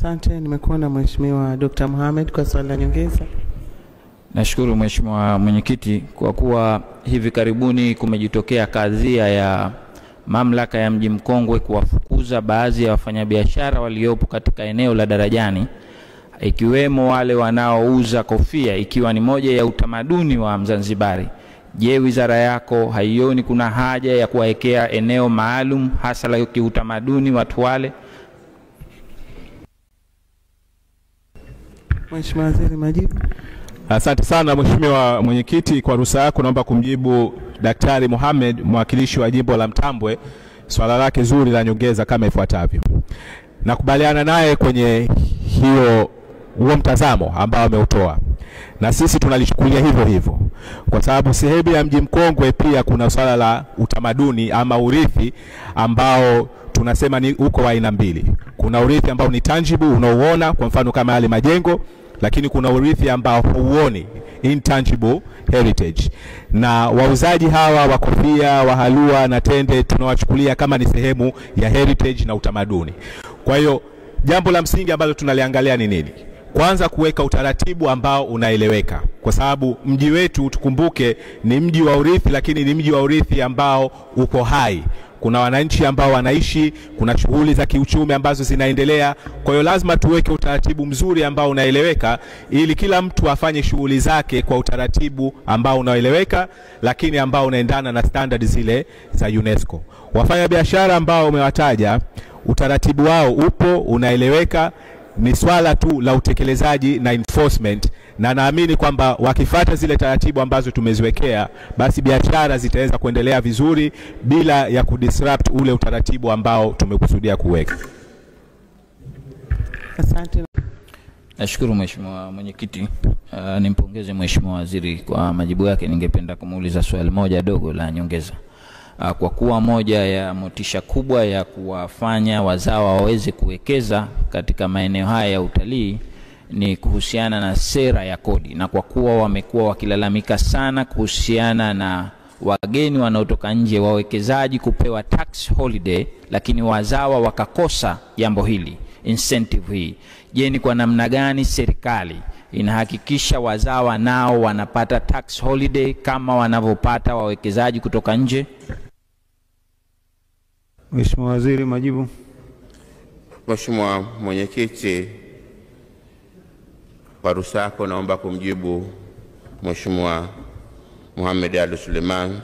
Asante, nimekuwa na Mheshimiwa Dr. Mohamed kwa swali la nyongeza. Nashukuru Mheshimiwa Mwenyekiti, kwa kuwa hivi karibuni kumejitokea kadhia ya mamlaka ya Mji Mkongwe kuwafukuza baadhi ya wafanyabiashara waliopo katika eneo la Darajani, ikiwemo wale wanaouza kofia, ikiwa ni moja ya utamaduni wa Mzanzibari. Je, wizara yako haioni kuna haja ya kuwekea eneo maalum hasa la kiutamaduni watu wale? Mheshimiwa Waziri, majibu. Asante sana Mheshimiwa Mwenyekiti, kwa ruhusa yako naomba kumjibu Daktari Mohamed, mwakilishi wa jimbo la Mtambwe, swala lake zuri la nyongeza kama ifuatavyo. Nakubaliana naye kwenye huo mtazamo ambao ameutoa, na sisi tunalichukulia hivyo hivyo, kwa sababu sehemu ya Mji Mkongwe pia kuna swala la utamaduni ama urithi ambao tunasema ni uko wa aina mbili. Kuna urithi ambao ni tangible, unaoona, kwa mfano kama yale majengo, lakini kuna urithi ambao huoni, intangible heritage. Na wauzaji hawa wa kofia, wa halua na tende tunawachukulia kama ni sehemu ya heritage na utamaduni. Kwa hiyo jambo la msingi ambalo tunaliangalia ni nini? Kwanza kuweka utaratibu ambao unaeleweka, kwa sababu mji wetu tukumbuke ni mji wa urithi, lakini ni mji wa urithi ambao uko hai. Kuna wananchi ambao wanaishi, kuna shughuli za kiuchumi ambazo zinaendelea. Kwa hiyo lazima tuweke utaratibu mzuri ambao unaeleweka, ili kila mtu afanye shughuli zake kwa utaratibu ambao unaeleweka, lakini ambao unaendana na standard zile za UNESCO. Wafanya biashara ambao umewataja, utaratibu wao upo, unaeleweka, ni swala tu la utekelezaji na enforcement, na naamini kwamba wakifuata zile taratibu ambazo tumeziwekea, basi biashara zitaweza kuendelea vizuri bila ya kudisrupt ule utaratibu ambao tumekusudia kuweka. Asante. Nashukuru Mheshimiwa Mwenyekiti. Nimpongeze Mheshimiwa Waziri kwa majibu yake. Ningependa kumuuliza swali moja dogo la nyongeza. Kwa kuwa moja ya motisha kubwa ya kuwafanya wazawa waweze kuwekeza katika maeneo haya ya utalii ni kuhusiana na sera ya kodi, na kwa kuwa wamekuwa wakilalamika sana kuhusiana na wageni wanaotoka nje, wawekezaji kupewa tax holiday, lakini wazawa wakakosa jambo hili, incentive hii. Je, ni kwa namna gani serikali inahakikisha wazawa nao wanapata tax holiday kama wanavyopata wawekezaji kutoka nje? Mheshimiwa Waziri, majibu. Mheshimiwa Mwenyekiti, kwa ruhusa yako naomba kumjibu Mheshimiwa Mohamed Ali Suleiman,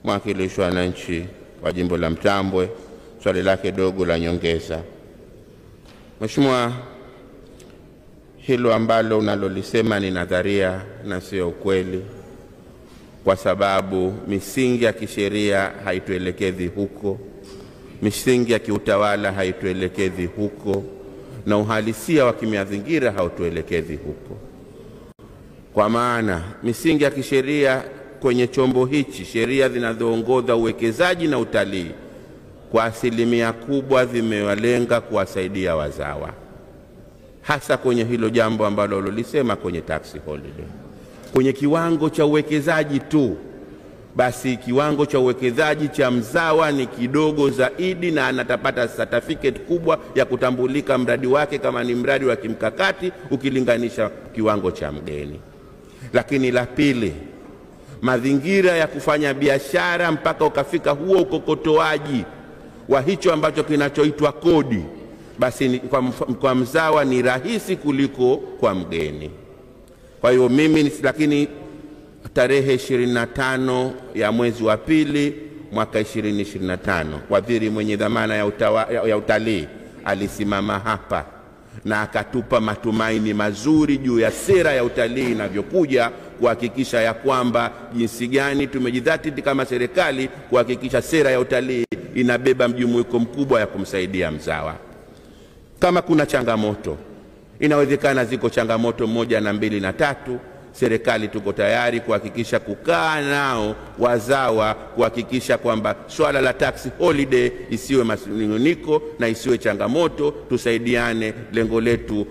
mwakilishi wa wananchi wa jimbo la Mtambwe, swali lake dogo la nyongeza. Mheshimiwa, hilo ambalo unalolisema ni nadharia na sio ukweli, kwa sababu misingi ya kisheria haituelekezi huko, misingi ya kiutawala haituelekezi huko, na uhalisia wa kimazingira hautuelekezi huko. Kwa maana misingi ya kisheria kwenye chombo hichi, sheria zinazoongoza uwekezaji na utalii, kwa asilimia kubwa zimewalenga kuwasaidia wazawa, hasa kwenye hilo jambo ambalo ulilisema kwenye tax holiday. Kwenye kiwango cha uwekezaji tu, basi kiwango cha uwekezaji cha mzawa ni kidogo zaidi, na anatapata certificate kubwa ya kutambulika mradi wake kama ni mradi wa kimkakati ukilinganisha kiwango cha mgeni. Lakini la pili, mazingira ya kufanya biashara mpaka ukafika huo ukokotoaji wa hicho ambacho kinachoitwa kodi, basi kwa mzawa ni rahisi kuliko kwa mgeni. Kwa hiyo mimi, lakini tarehe 25 ya mwezi wa pili mwaka 2025, waziri mwenye dhamana ya utalii alisimama hapa na akatupa matumaini mazuri juu ya sera ya utalii inavyokuja kuhakikisha ya kwamba jinsi gani tumejidhatiti kama serikali kuhakikisha sera ya utalii inabeba mjumuiko mkubwa ya kumsaidia mzawa. Kama kuna changamoto, inawezekana ziko changamoto 1 na 2 na 3, serikali tuko tayari kuhakikisha kukaa nao wazawa, kuhakikisha kwamba swala la tax holiday isiwe manunguniko na isiwe changamoto, tusaidiane, lengo letu